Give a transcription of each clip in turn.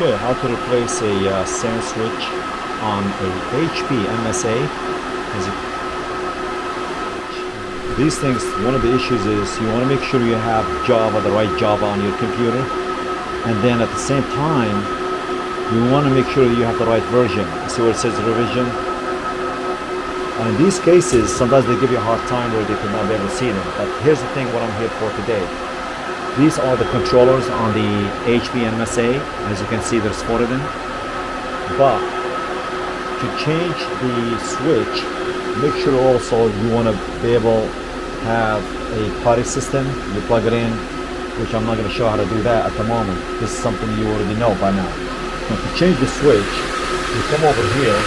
Okay, how to replace a SAN switch on a HP MSA. These things, one of the issues is you want to make sure you have Java, the right Java on your computer, and then at the same time you want to make sure you have the right version. See where it says revision? And in these cases, sometimes they give you a hard time where they could not be able to see them. But here's the thing, what I'm here for today. These are the controllers on the HP MSA. As you can see, there's 4 of them. But to change the switch, make sure also you want to be able to have a party system. You plug it in, which I'm not going to show how to do that at the moment. This is something you already know by now. Now to change the switch, you come over here.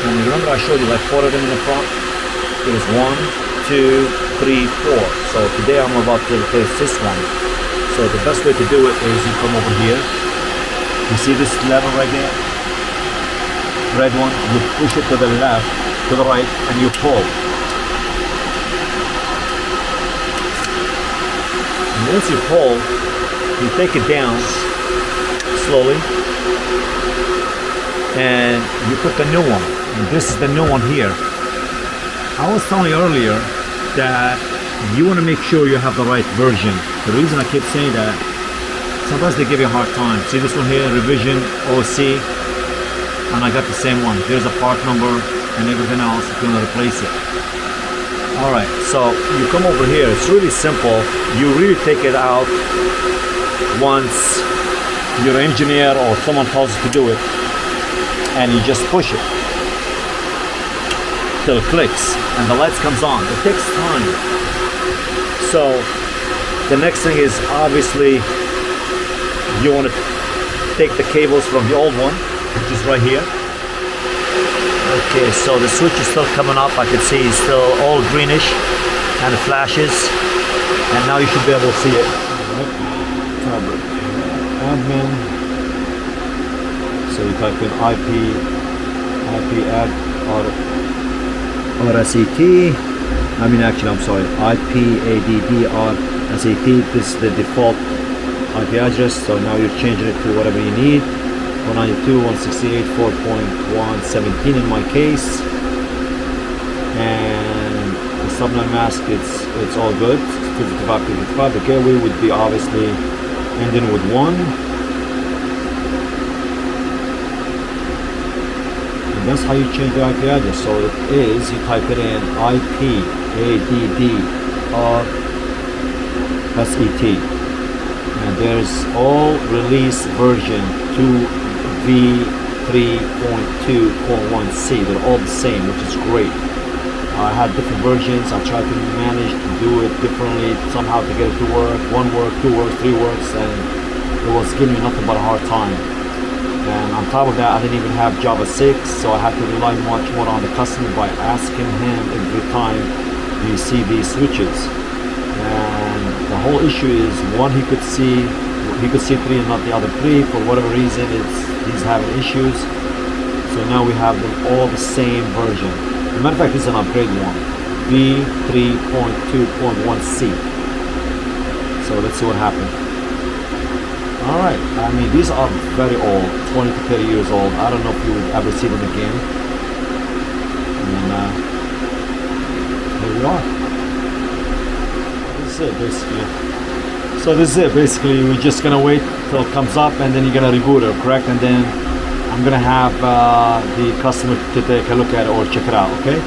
And remember I showed you like 4 of them in the front? There's 1, 2, 3, 4. So today I'm about to replace this one. So the best way to do it is you come over here. You see this lever right there? Red one. You push it to the left, to the right, and you pull. And once you pull, you take it down slowly, and you put the new one. And this is the new one here. I was telling you earlier that you want to make sure you have the right version. The reason I keep saying that, sometimes they give you a hard time. See this one here, revision, OC, and I got the same one. There's a part number and everything else. You're going to replace it. Alright, so you come over here. It's really simple. You really take it out once your engineer or someone tells you to do it, and you just push it till it clicks and the lights comes on. It takes time. So the next thing is, obviously you want to take the cables from the old one, which is right here. Okay, so the switch is still coming up. I can see it's still all greenish and it flashes, and now you should be able to see it. Admin. So you type in IP add RSET. I mean, actually, I'm sorry, IPADDRSET. This is the default IP address. So now you're changing it to whatever you need. 192.168.4.117 in my case. And the subline mask, it's all good. 255. The gateway would be obviously ending with 1. That's how you change the IP address. So it is, you type it in IPADDRSET, and there's all release version 2v3.2.1c. They're all the same, which is great. I had different versions. I tried to manage to do it differently, somehow to get it to work. 1 work, 2 works, 3 works, and it was giving me nothing but a hard time. And on top of that, I didn't even have Java 6, so I had to rely much more on the customer by asking him every time you see these switches. And the whole issue is, one, he could see 3 and not the other 3. For whatever reason, he's having issues. So now we have them all the same version. As a matter of fact, this is an upgrade one, v3.2.1c. So let's see what happens. Alright, I mean, these are very old, 20 to 30 years old. I don't know if you would ever see them again. And here we are. This is it, basically. So this is it, basically. We're just going to wait till it comes up, and then you're going to reboot it, correct? And then I'm going to have the customer to take a look at it or check it out, okay?